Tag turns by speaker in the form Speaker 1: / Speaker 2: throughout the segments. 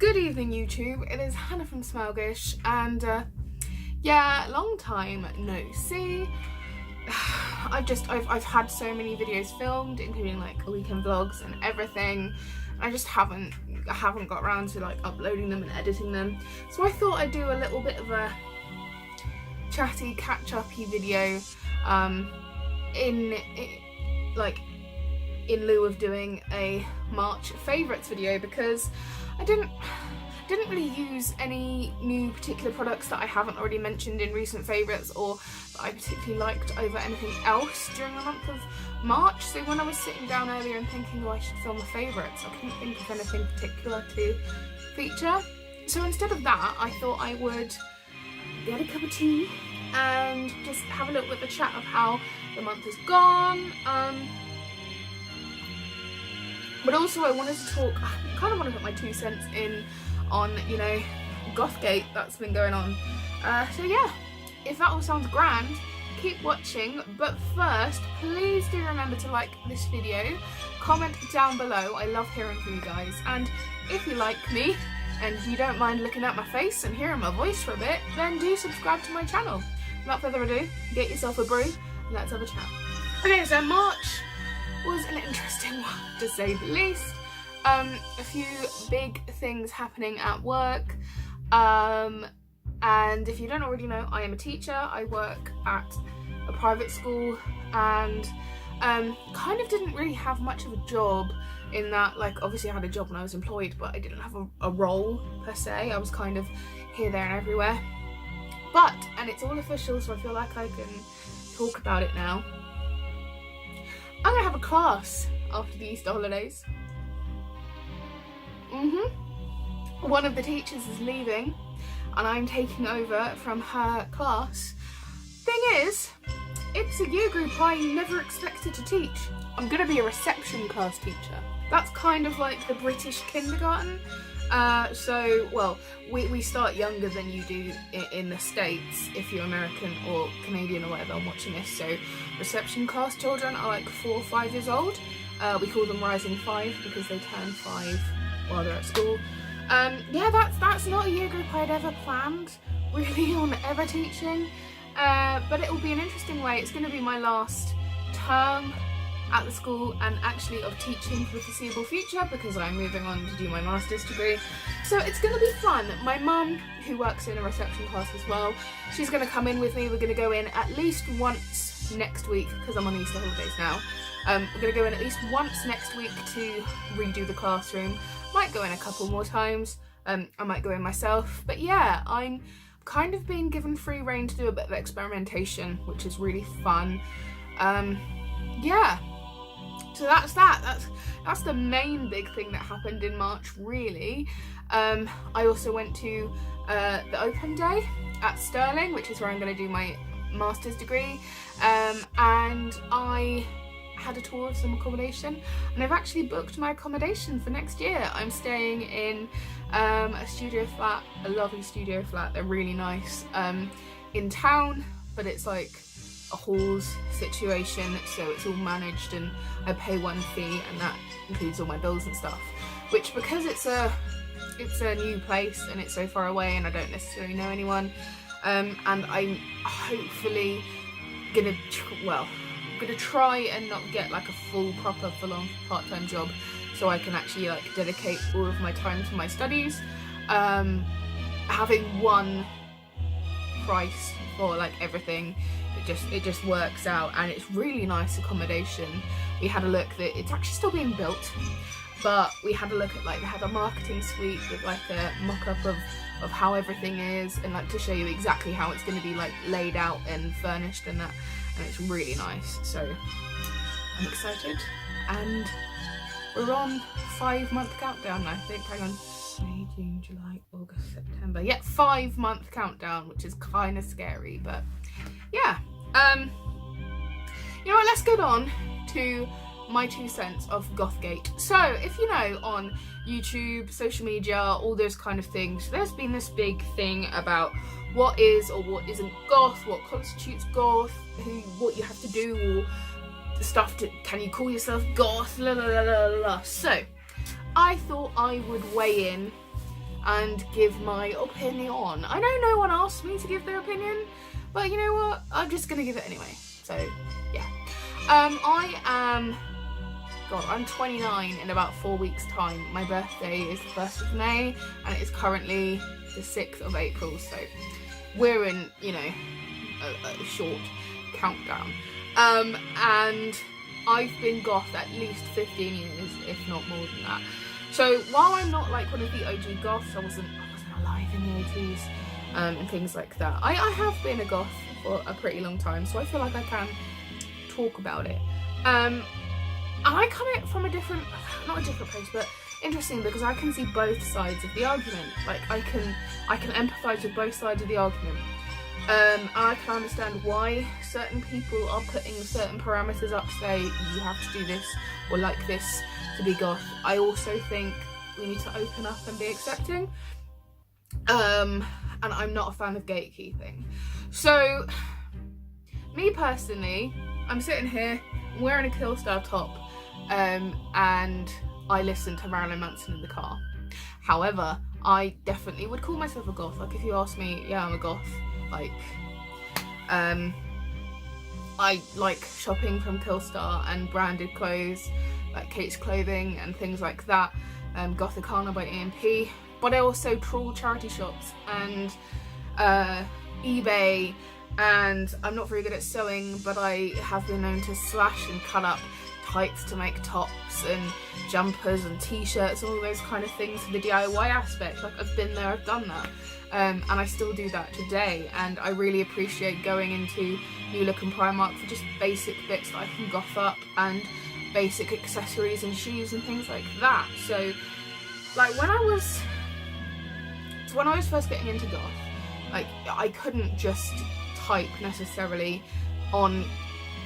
Speaker 1: Good evening YouTube, it is Hannah from Smaugish, and yeah, long time no see. I've had so many videos filmed, including like weekend vlogs and everything. I just haven't got around to like uploading them and editing them. So I thought I'd do a little bit of a chatty catch-uppy video in lieu of doing a March favourites video, because I didn't really use any new particular products that I haven't already mentioned in recent favourites, or that I particularly liked over anything else during the month of March. So when I was sitting down earlier and thinking, oh, I should film a favourites, I couldn't think of anything particular to feature. So instead of that, I thought I would get a cup of tea and just have a little bit of a chat of how the month has gone. But also I wanted to talk, I kind of want to put my 2 cents in on, you know, Gothgate that's been going on. So yeah, if that all sounds grand, keep watching. But first, please do remember to like this video, comment down below. I love hearing from you guys. And if you like me and you don't mind looking at my face and hearing my voice for a bit, then do subscribe to my channel. Without further ado, get yourself a brew and let's have a chat. Okay, so March was an interesting one, to say the least. A few big things happening at work, and if you don't already know, I am a teacher. I work at a private school, and kind of didn't really have much of a job in that, like, obviously I had a job when I was employed, but I didn't have a role per se. I was kind of here, there and everywhere. But, and it's all official, so I feel like I can talk about it now, I'm gonna have a class after the Easter holidays. One of the teachers is leaving and I'm taking over from her class. Thing is, it's a year group I never expected to teach. I'm gonna be a reception class teacher. That's kind of like the British kindergarten. So, well, we start younger than you do in the States if you're American or Canadian or whatever I'm watching this. So reception class children are like 4 or 5 years old. We call them Rising 5 because they turn 5 while they're at school. Yeah, that's not a year group I'd ever planned really on ever teaching. But it will be an interesting way. It's going to be my last term at the school and actually of teaching for the foreseeable future, because I'm moving on to do my master's degree. So it's going to be fun. My mum, who works in a reception class as well, she's going to come in with me. We're going to go in at least once next week, because I'm on Easter holidays now. We're going to go in at least once next week to redo the classroom. Might go in a couple more times. I might go in myself. But yeah, I'm kind of being given free rein to do a bit of experimentation, which is really fun. Yeah. So that's that. That's the main big thing that happened in March, really. I also went to the open day at Stirling, which is where I'm going to do my master's degree, and I had a tour of some accommodation, and I've actually booked my accommodation for next year. I'm staying in a studio flat, a lovely studio flat. They're really nice, in town, but it's like a halls situation, so it's all managed and I pay one fee and that includes all my bills and stuff, which, because it's a new place and it's so far away and I don't necessarily know anyone, and I'm hopefully gonna try and not get like a full-on part-time job, so I can actually like dedicate all of my time to my studies. Having one price for like everything, it just works out, and it's really nice accommodation. We had a look that it's actually still being built, but we had a look at, like, they had a marketing suite with like a mock-up of how everything is, and like to show you exactly how it's going to be like laid out and furnished and that, and it's really nice. So I'm excited, and we're on 5-month countdown now, I think. Hang on, May, June, July, August, September. Yeah, 5-month countdown, which is kind of scary, but yeah. You know what, let's get on to my 2 cents of Gothgate. So, if you know, on YouTube, social media, all those kind of things, there's been this big thing about what is or what isn't goth, what constitutes goth, what you have to do, or stuff to, can you call yourself goth, la la la la la. So, I thought I would weigh in and give my opinion. I know no one asked me to give their opinion, but you know what? I'm just gonna give it anyway. So yeah. I'm 29 in about 4 weeks time. My birthday is the 1st of May and it is currently the 6th of April, so we're in, you know, a short countdown. And I've been goth at least 15 years, if not more than that. So while I'm not like one of the OG goths, I wasn't alive in the 80s and things like that. I have been a goth for a pretty long time, so I feel like I can talk about it. I come at it from a different, not a different place, but interesting, because I can see both sides of the argument. Like I can empathise with both sides of the argument. I can understand why certain people are putting certain parameters up, say you have to do this or like this to be goth. I also think we need to open up and be accepting. And I'm not a fan of gatekeeping. So, me personally, I'm sitting here, I'm wearing a Killstar top, and I listen to Marilyn Manson in the car. However, I definitely would call myself a goth. Like, if you ask me, yeah, I'm a goth. Like, I like shopping from Killstar and branded clothes, like Kate's Clothing and things like that, Gothicana by EMP, but I also trawl charity shops and eBay, and I'm not very good at sewing, but I have been known to slash and cut up tights to make tops and jumpers and t-shirts, all those kind of things for the DIY aspect. Like, I've been there, I've done that. And I still do that today, and I really appreciate going into New Look and Primark for just basic bits that I can goth up and basic accessories and shoes and things like that. So, like, when I was first getting into goth, like, I couldn't just type necessarily on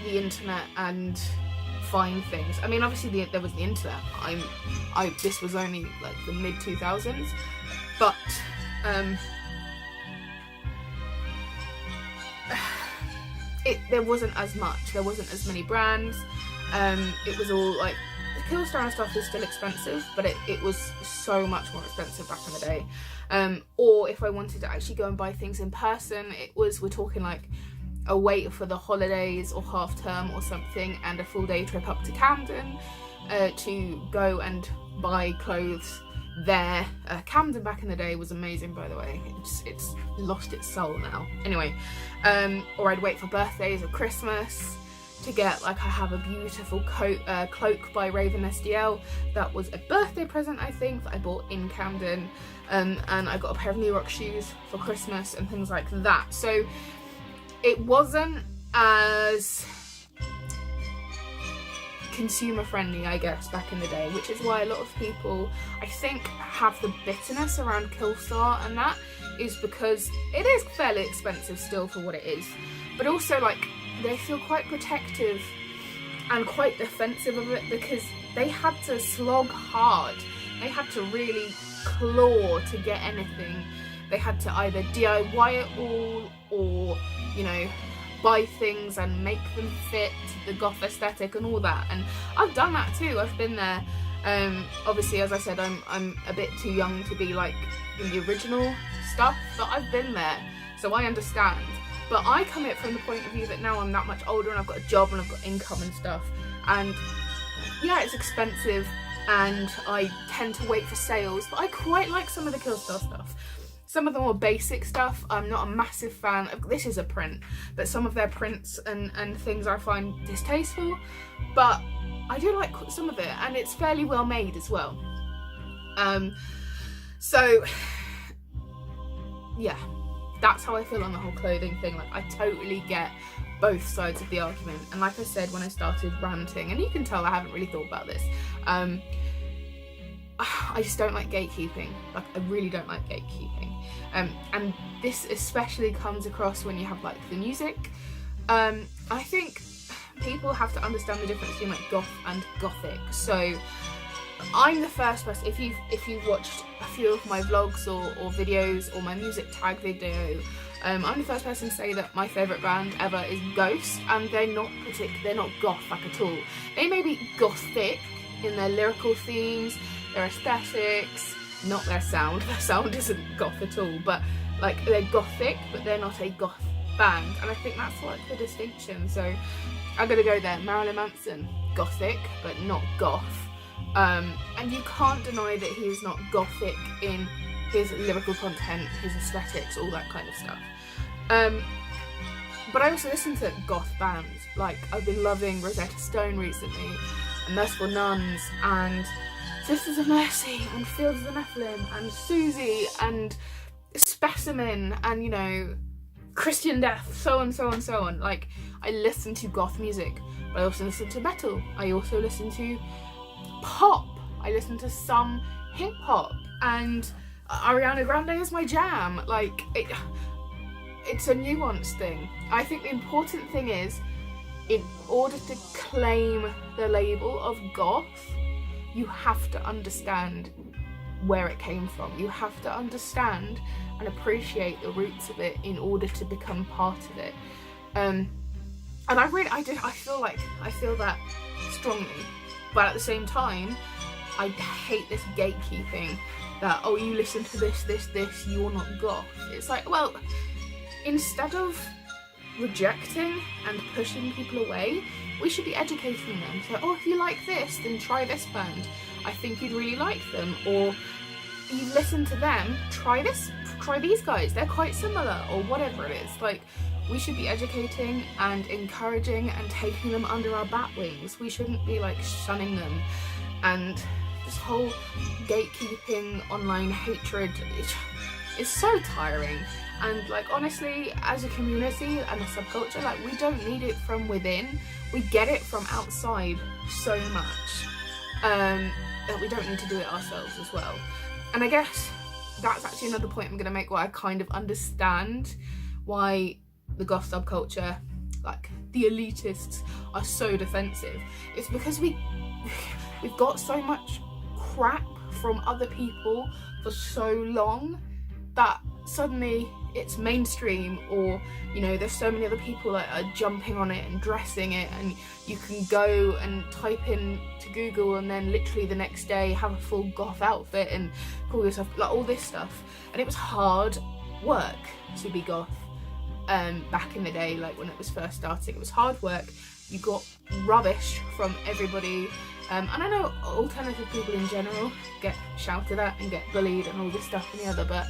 Speaker 1: the internet and find things. I mean, obviously there was the internet. This was only like the mid 2000s, but there wasn't as much. There wasn't as many brands. It was all like, the Killstar and stuff is still expensive, but it was so much more expensive back in the day. Or if I wanted to actually go and buy things in person, we're talking like a wait for the holidays or half term or something, and a full day trip up to Camden to go and buy clothes there. Camden back in the day was amazing, by the way. It's lost its soul now. Anyway, or I'd wait for birthdays or Christmas to get, like, I have a beautiful cloak by Raven SDL. That was a birthday present, I think, that I bought in Camden. And I got a pair of New Rock shoes for Christmas and things like that. So it wasn't as consumer friendly, I guess, back in the day, which is why a lot of people, I think, have the bitterness around Killstar, and that is because it is fairly expensive still for what it is, but also, like, they feel quite protective and quite defensive of it because they had to slog hard. They had to really claw to get anything. They had to either DIY it all or, you know, buy things and make them fit the goth aesthetic and all that. And I've done that too. I've been there. Obviously, as I said, I'm a bit too young to be like in the original stuff, but I've been there, so I understand. But I come at it from the point of view that now I'm that much older and I've got a job and I've got income and stuff, and yeah, it's expensive and I tend to wait for sales, but I quite like some of the Killstar stuff. Some of the more basic stuff, I'm not a massive fan of. This is a print, but some of their prints and things I find distasteful, but I do like some of it, and it's fairly well made as well. So yeah, that's how I feel on the whole clothing thing. Like, I totally get both sides of the argument, and like I said when I started ranting, and you can tell I haven't really thought about this, I just don't like gatekeeping. Like, I really don't like gatekeeping. And this especially comes across when you have, like, the music. I think people have to understand the difference between, like, goth and gothic. So I'm the first person, if you've watched a few of my vlogs or videos or my music tag video, I'm the first person to say that my favourite band ever is Ghost, and they're not goth, like, at all. They may be gothic in their lyrical themes, their aesthetics, not their sound. Their sound isn't goth at all, but like they're gothic, but they're not a goth band, and I think that's like the distinction. So I'm gonna go there. Marilyn Manson, gothic, but not goth. And you can't deny that he is not gothic in his lyrical content, his aesthetics, all that kind of stuff. But I also listen to goth bands. Like, I've been loving Rosetta Stone recently, and Merciful Nuns, and Sisters of Mercy, and Fields of the Nephilim, and Susie, and Specimen, and, you know, Christian Death, so on, so on, so on. Like, I listen to goth music, but I also listen to metal. I also listen to pop. I listen to some hip hop, and Ariana Grande is my jam. Like, it's a nuanced thing. I think the important thing is, in order to claim the label of goth, you have to understand where it came from. You have to understand and appreciate the roots of it in order to become part of it. And I feel that strongly, but at the same time, I hate this gatekeeping that, oh, you listen to this, you're not goth. It's like, well, instead of rejecting and pushing people away, we should be educating them. So, oh, if you like this, then try this band. I think you'd really like them. Or you listen to them, try these guys, they're quite similar, or whatever it is. Like, we should be educating and encouraging and taking them under our bat wings. We shouldn't be like shunning them. And this whole gatekeeping, online hatred, it's so tiring. And like, honestly, as a community and a subculture, like, we don't need it from within. We get it from outside so much that we don't need to do it ourselves as well. And I guess that's actually another point I'm going to make, where I kind of understand why the goth subculture, like the elitists, are so defensive. It's because we've got so much crap from other people for so long that suddenly it's mainstream, or, you know, there's so many other people that are jumping on it and dressing it, and you can go and type in to Google and then literally the next day have a full goth outfit and call yourself, like, all this stuff. And it was hard work to be goth back in the day, like when it was first starting. It was hard work. You got rubbish from everybody, and I know alternative people in general get shouted at and get bullied and all this stuff and the other, but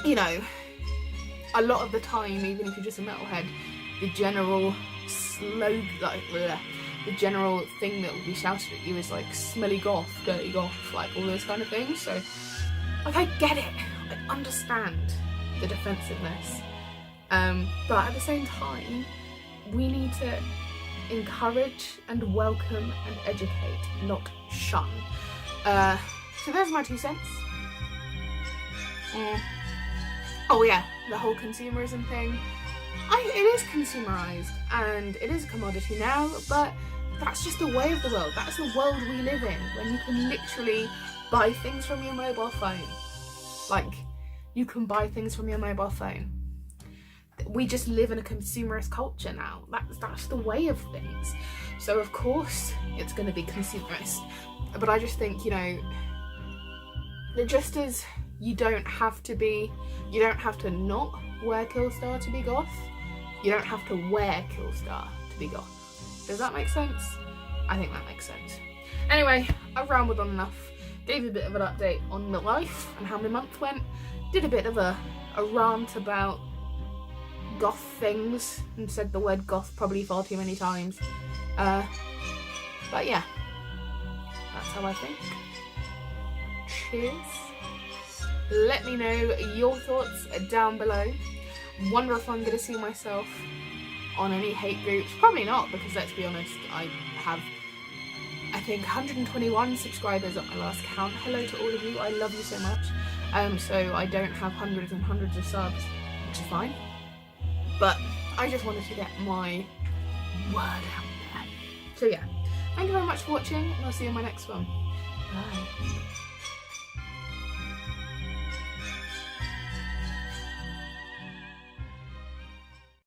Speaker 1: you know, a lot of the time, even if you're just a metalhead, the general slogan, like the general thing that will be shouted at you is like smelly goth, dirty goth, like all those kind of things. So, like, I get it, I understand the defensiveness, but at the same time, we need to encourage and welcome and educate, not shun. So there's my 2 cents. Oh yeah, the whole consumerism thing. It is consumerised and it is a commodity now, but that's just the way of the world. That's the world we live in, when you can literally buy things from your mobile phone. Like, you can buy things from your mobile phone. We just live in a consumerist culture now. That's the way of things. So of course it's going to be consumerist. But I just think, you know, just as you don't have to not wear Killstar to be goth, you don't have to wear Killstar to be goth. Does that make sense? I think that makes sense. Anyway, I've rambled on enough. Gave you a bit of an update on my life and how my month went. Did a bit of a rant about goth things and said the word goth probably far too many times. But yeah, that's how I think. Cheers. Let me know your thoughts down below. Wonder if I'm going to see myself on any hate groups. Probably not, because let's be honest, I have, I think, 121 subscribers at my last count. Hello to all of you, I love you so much. So I don't have hundreds and hundreds of subs, which is fine. But I just wanted to get my word out there. So yeah, thank you very much for watching, and I'll see you in my next one. Bye.